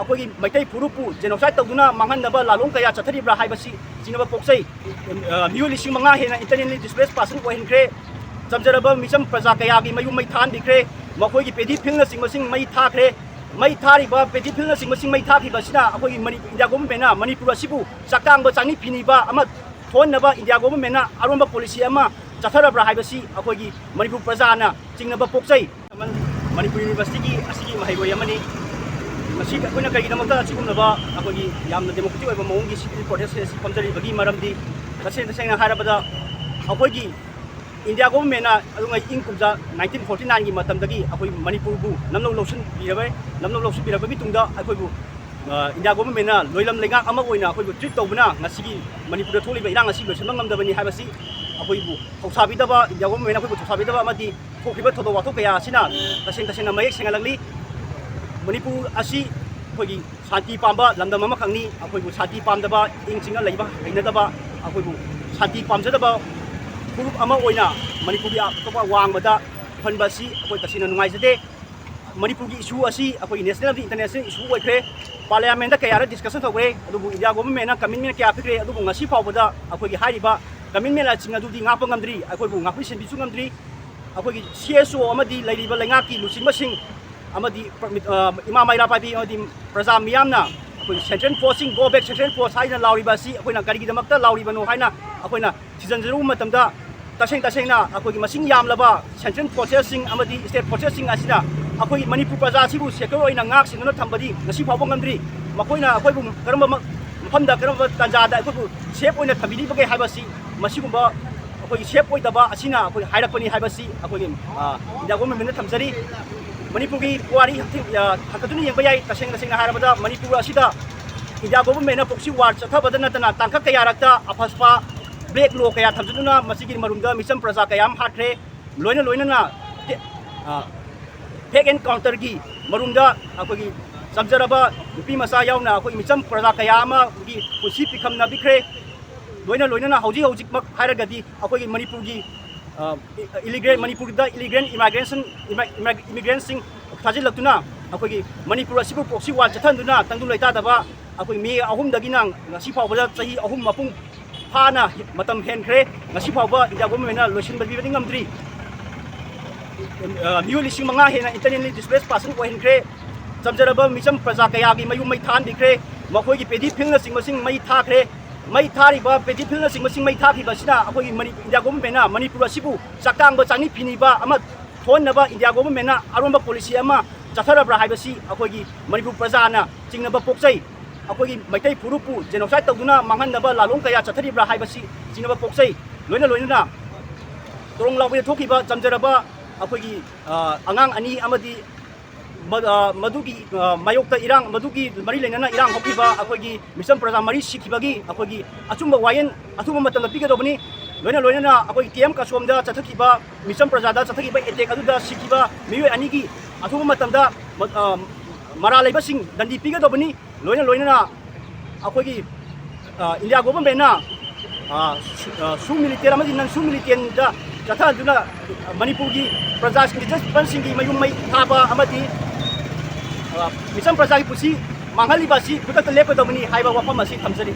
ꯑꯩꯈꯣꯏꯒꯤ ꯃꯩꯇꯩ ꯐꯨꯔꯨꯞꯄꯨ ꯖꯦꯅꯣꯁꯥꯏꯗ ꯇꯧꯗꯨꯅ ꯃꯥꯡꯍꯟꯅꯕ ꯂꯥꯂꯣꯡ ꯀꯌꯥ ꯆꯠꯊꯔꯤꯕ꯭ꯔꯥ ꯍꯥꯏꯕꯁꯤ ꯆꯤꯡꯅꯕ ꯄꯣꯛꯆꯩ ꯃꯤꯑꯣꯏ 5,000 ꯍꯦꯟꯅ ꯏꯟꯇꯔꯅꯦꯜꯂꯤ ꯗꯤꯁꯄ꯭ꯂꯦꯁ ꯄꯥꯔꯁꯟ ꯑꯣꯏꯍꯟꯈ꯭रे ꯆꯝꯖꯔꯕ ꯃꯤꯆꯝ प्रजा ꯀꯌꯥꯒꯤ ꯃꯌꯨꯝ ꯃꯩ ꯊꯥꯍꯟꯕꯤꯈ꯭रे ꯃꯈꯣꯏꯒꯤ ꯄꯦꯗꯤ ꯐꯤꯜꯅꯆꯤꯡꯕꯁꯤꯡ ꯃꯩ ꯊꯥꯈ꯭रे ꯃꯩ ꯊꯥꯔꯤꯕ ꯄꯦꯗꯤ ꯐꯤꯜꯅꯆꯤꯡꯕꯁꯤꯡ ꯃꯩ ꯊꯥꯈꯤꯕꯁꯤꯅ ꯑꯩꯈꯣꯏꯒꯤ ꯏꯟꯗꯤꯌꯥ ꯒꯣꯚꯔꯟꯃꯦꯟꯠꯅ ꯃꯅꯤꯄꯨꯔ ꯑꯁꯤꯕु ꯆꯥꯛꯇꯥꯡꯕ ꯆꯥꯡꯅꯤ ꯐꯤꯅꯤꯕ ꯑꯃ ꯊꯣꯟꯅꯕ ꯏꯟꯗꯤꯌꯥ ꯒꯣꯚꯔꯟꯃꯦꯟꯠꯅ ꯑꯔꯣꯟꯕ ꯄꯣꯂꯤꯁꯤ ꯑꯃ ꯆꯠꯊꯔꯕ꯭ꯔꯥ ꯍꯥꯏꯕꯁꯤ ꯑꯩꯈꯣꯏꯒꯤ ꯃꯅꯤꯄꯨꯔ ꯄ꯭ꯔꯖꯥꯅ ꯆꯤꯡꯅꯕ ꯄꯣꯛꯆꯩ ꯃꯅꯤꯄꯨꯔ ꯌꯨꯅꯤꯚꯔꯁꯤꯇꯤꯒꯤ ꯑꯁꯤꯒꯤ ꯃꯍꯩꯔꯣꯏ ꯑꯃꯅꯤ ꯉꯁꯤ ꯑꯩꯈꯣꯏꯅ ꯀꯔꯤꯒꯤꯗꯃꯛꯇ ꯑꯁꯤꯒꯨꯝꯂꯕ ꯑꯩꯈꯣꯏꯒꯤ ꯌꯥꯝꯅ ꯗꯦꯃꯣꯀ꯭ꯔꯦꯇꯤꯛ ꯑꯣꯏꯕ ꯃꯑꯣꯡꯒꯤ ꯁꯤꯇꯤꯖꯟ ꯄ꯭ꯔꯣꯇꯦꯁ ꯑꯁꯤ ꯄꯥꯝꯖꯔꯤꯕꯒꯤ ꯃꯔꯝꯗꯤ ꯇꯁꯦꯡꯅ ꯍꯥꯏꯔꯕꯗ ꯑꯩꯈꯣꯏꯒꯤ ꯏꯟꯗꯤꯌꯥ ꯒꯣꯚꯔꯟꯃꯦꯟꯠꯅ ꯑꯗꯨꯉꯩ ꯏꯪ ꯀꯨꯝꯖꯥ 1949ꯒꯤ ꯃꯇꯝꯗꯒꯤ ꯑꯩꯈꯣꯏ ꯃꯅꯤꯄꯨꯔꯕꯨ ꯅꯝꯅꯧ ꯂꯧꯁꯤꯟꯕꯤꯔꯕꯒꯤ ꯇꯨꯡꯗ ꯑꯩꯈꯣꯏꯕꯨ ꯏꯟꯗꯤꯌꯥ ꯒꯣꯚꯔꯟꯃꯦꯟꯠꯅ ꯂꯣꯏꯂꯝ ꯂꯩꯉꯥꯛ ꯑꯃ ꯑꯣꯏꯅ ꯑꯩꯈꯣꯏꯕꯨ ꯇ꯭ꯔꯤꯠ ꯇꯧꯕꯅ ꯉꯁꯤꯒꯤ ꯃꯅꯤꯄꯨꯔꯗ ꯊꯣꯛꯂꯤꯕ ꯏꯔꯥꯡ ꯑꯁꯤ ꯂꯣꯏꯁꯤꯟꯕ ꯉꯝꯗꯕꯅꯤ ꯍꯥꯏꯕꯁꯤ ꯑꯩꯈꯣꯏꯕꯨ ꯊꯧꯁꯥꯕꯤꯗꯕ ꯏꯟꯗꯤꯌꯥ ꯒꯣꯚꯔꯟꯃꯦꯟꯠꯅ ꯑꯩꯈꯣꯏꯕꯨ ꯊꯧꯁꯥꯕꯤꯗꯕ ꯑꯃꯗꯤ ꯊꯣꯛꯈꯤꯕ ꯊꯧꯗꯣꯛ ꯋꯥꯊꯣꯛ ꯀꯌꯥ ꯑꯁꯤꯅ ꯇꯁꯦꯡꯅ ꯃꯌꯦꯛ ꯁꯦꯡꯍꯜꯂꯛꯂꯤ ꯃꯅꯤꯄꯨꯔ ꯑꯁꯤ ꯑꯩꯈꯣꯏꯒꯤ ꯁꯥꯟꯇꯤ ꯄꯥꯝꯕ ꯂꯝꯗꯝ ꯑꯃꯈꯛꯅꯤ ꯑꯩꯈꯣꯏꯕꯨ ꯁꯥꯟꯇꯤ ꯄꯥꯝꯗꯕ ꯏꯪ ꯆꯤꯡꯅ ꯂꯩꯕ ꯍꯩꯅꯗꯕ ꯑꯩꯈꯣꯏꯕꯨ ꯁꯥꯟꯇꯤ ꯄꯥꯝꯖꯗꯕ ꯐꯨꯔꯨꯞ ꯑꯃ ꯑꯣꯏꯅ ꯃꯅꯤꯄꯨꯔꯒꯤ ꯑꯇꯣꯞꯄ ꯋꯥꯡꯃꯗ ꯐꯟꯕ ꯑꯁꯤ ꯑꯩꯈꯣꯏ ꯇꯁꯦꯡꯅ ꯅꯨꯡꯉꯥꯏꯖꯗꯦ ꯃꯅꯤꯄꯨꯔꯒꯤ ꯏꯁꯨ ꯑꯁꯤ ꯑꯩꯈꯣꯏ ꯅꯦꯁꯅꯦꯜ ꯏꯟꯇꯔꯅꯦꯁꯅꯦꯜ ꯏꯁꯨ ꯑꯣꯏꯈ꯭रे ꯄꯥꯔꯂꯤꯌꯥꯃꯦꯟꯠꯇ ꯀꯌꯥꯔꯛ ꯗꯤꯁꯀꯁꯟ ꯇꯧꯈ꯭रे ꯑꯗꯨꯕꯨ ꯏꯟꯗꯤꯌꯥ ꯒꯣꯚꯔꯟꯃꯦꯟꯠꯅ ꯀꯃꯤꯠꯃꯦꯟꯠ ꯀꯌꯥ ꯄꯤꯈ꯭रे ꯑꯗꯨꯕꯨ ꯉꯁꯤ ꯐꯥꯎꯕꯗ ꯑꯩꯈꯣꯏꯒꯤ ꯍꯥꯏꯔꯤꯕ ꯀꯃꯤꯠꯃꯦꯟꯠꯁꯤꯡ ꯑꯗꯨꯗꯤ ꯉꯥꯛꯄ ꯉꯝꯗ꯭ꯔꯤ ꯑꯩꯈꯣꯏꯕꯨ ꯉꯥꯛꯄꯤ ꯁꯦꯟꯕꯤꯁꯨ ꯉꯝꯗ꯭ꯔꯤ ꯑꯩꯈꯣꯏꯒꯤ CSO ꯑꯃꯗꯤ ꯂꯩꯔꯤꯕ ꯂꯩꯉꯥꯛꯀꯤ ꯂꯨꯆꯤꯡꯕꯁꯤꯡ ꯑꯃꯗꯤ ꯏꯃꯥ ꯃꯩꯔꯥ ꯄꯥꯏꯕꯤ ꯑꯃꯗꯤ ꯄ꯭ꯔꯖꯥ ꯃꯤꯌꯥꯝꯅ ꯑꯩꯈꯣꯏ ꯁꯦꯟꯇ꯭ꯔꯦꯜ ꯐꯣꯔꯁꯁꯤꯡ ꯒꯣ ꯕꯦꯛ ꯁꯦꯟꯇ꯭ꯔꯦꯜ ꯐꯣꯔꯁ ꯍꯥꯏꯅ ꯂꯥꯎꯔꯤꯕ ꯑꯁꯤ ꯑꯩꯈꯣꯏꯅ ꯀꯔꯤꯒꯤꯗꯃꯛꯇ ꯂꯥꯎꯔꯤꯕꯅꯣ ꯍꯥꯏꯅ ꯑꯩꯈꯣꯏꯅ ꯊꯤꯖꯤꯟꯖꯔꯨꯕ ꯃꯇꯝꯗ ꯇꯁꯦꯡꯅ ꯑꯩꯈꯣꯏꯒꯤ ꯃꯁꯤꯡ ꯌꯥꯝꯂꯕ ꯁꯦꯟꯇ꯭ꯔꯦꯜ ꯐꯣꯔꯁꯦꯁꯁꯤꯡ ꯑꯃꯗꯤ ꯁ꯭ꯇꯦꯠ ꯐꯣꯔꯁꯦꯁꯁꯤꯡ ꯑꯁꯤꯅ ꯑꯩꯈꯣꯏꯒꯤ ꯃꯅꯤꯄꯨꯔ ꯄ꯭ꯔꯖꯥ ꯑꯁꯤꯕꯨ ꯁꯦꯀ꯭ꯌꯣꯔ ꯑꯣꯏꯅ ꯉꯥꯛ ꯁꯦꯟꯗꯨꯅ ꯊꯝꯕꯗꯤ ꯉꯁꯤ ꯐꯥꯎꯕ ꯉꯝꯗ꯭ꯔꯤ ꯃꯈꯣꯏꯅ ꯑꯩꯈꯣꯏꯕꯨ ꯀꯔꯝꯕ ꯃꯐꯝꯗ ꯀꯔꯝꯕ ꯇꯥꯟꯖꯥꯗ ꯑꯩꯈꯣꯏꯕꯨ ꯁꯦꯐ ꯑꯣꯏꯅ ꯊꯝꯕꯤꯔꯤꯕꯒꯦ ꯍꯥꯏꯕꯁꯤ ꯃꯁꯤꯒꯨꯝꯕ ꯑꯩꯈꯣꯏꯒꯤ ꯁꯦꯐ ꯑꯣꯏꯗꯕ ꯑꯁꯤꯅ ꯑꯩꯈꯣꯏ ꯍꯥꯏꯔꯛꯄꯅꯤ ꯍꯥꯏꯕꯁꯤ ꯑꯩꯈꯣꯏꯒꯤ ꯏꯟꯗꯤꯌꯥ ꯒꯣꯚꯔꯟꯃꯦꯟꯠꯅ ꯊꯝꯖꯔꯤ ꯃꯅꯤꯄꯨꯔꯒꯤ ꯄꯨꯋꯥꯔꯤ ꯍꯛꯀꯠꯇꯨꯅ ꯌꯦꯡꯕ ꯌꯥꯏ ꯇꯁꯦꯡꯅ ꯍꯥꯏꯔꯕꯗ ꯃꯅꯤꯄꯨꯔ ꯑꯁꯤꯗ ꯏꯟꯗꯤꯌꯥ ꯒꯣꯚꯔꯟꯃꯦꯟꯠꯅ ꯄꯣꯛꯁꯤ ꯋꯥꯔ ꯆꯠꯊꯕꯗ ꯅꯠꯇꯅ ꯇꯥꯡꯀꯛ ꯀꯌꯥꯔꯛꯇ ꯑꯐꯁꯄꯥ ब्लैक लॉ कया थमजुना मसीगी मरुंगा मिचम प्रजा कयाम हाट्रे लोइना फेक एनकाउंटर की मरुंगा अखोगी समजरबा नुपी मसा यावना अखोगी मिचम प्रजा कयाम की पुसी पिखम नबिख्रे लोइना हौजी मक हारगदी अखोगी मणिपुर की मणिपुर इमिग्रेंट सिंग थाजिलक्तुना अखोगी मणिपुर असिबु पोक्सी वाल चथनदुना तंगदु लैतादबा अखोगी मे अहुमदगिना ngasi फावबदा चही अहुम मपुंग फाना मतम हेनख्रे ngasi फावबा इंडिया गवर्नमेंटना लोइसिनबदि ngamdri मियो 5,000 हेना इंटरनेली डिस्प्लेस पासन ओइनख्रे समजरबा मिचम प्रजा कयागी मयु मै थान दिख्रे मखोगी पेदी फिल्न सिंगमसिंग मै थाख्रे मै थारिबा पेदी फिल्न सिंगमसिंग मै थाखिबसिना अखोगी इंडिया गवर्नमेंटना मणिपुर असिबु चाक्तांग चांगनी फिनिबा अमा थोननबा इंडिया गवर्नमेंटना अरोंबा पॉलिसी अमा चथरबरा हाइबसी अखोगी मणिपुर प्रजाना चिंगनबा पोक्चै अखोगी मैतै फुरुपु जेनोसाइड तौदुना मांगननबा लालोंग कया चथरिब्रा हाइबसी चिंगनबा पोक्चै लोइना तोरंग लाउबे थोखिबा चमजरबा अखोगी अंगांग अनि अमदी मधुगी मायोक्ता इरांग मधुगी मरी लेना इरांग होखिबा अखोगी मिसम प्रजा मरी सिखिबगी अखोगी अचुंबा वायन अथुबा मतम पिगदोबनी लोइना अखोगी टीएम कासोमदा चथखिबा मिसम प्रजादा चथखिबा एटेक अदुदा सिखिबा मियो अनिगी अथुबा मतमदा मरा लेबसिंग दंडी पिगदोबनी लोइना अखोगी इंडिया गवर्नमेंटना सु मिलिटेर अमदी नन सु मिलिटेर चथादुना मणिपुर की प्रजा सिंह की मयुम मई थाबा अमदी मिसम प्रजा की पुसी मांगलिबासी खुदत लेपदबनी हाइबा वफम असी थमजरी।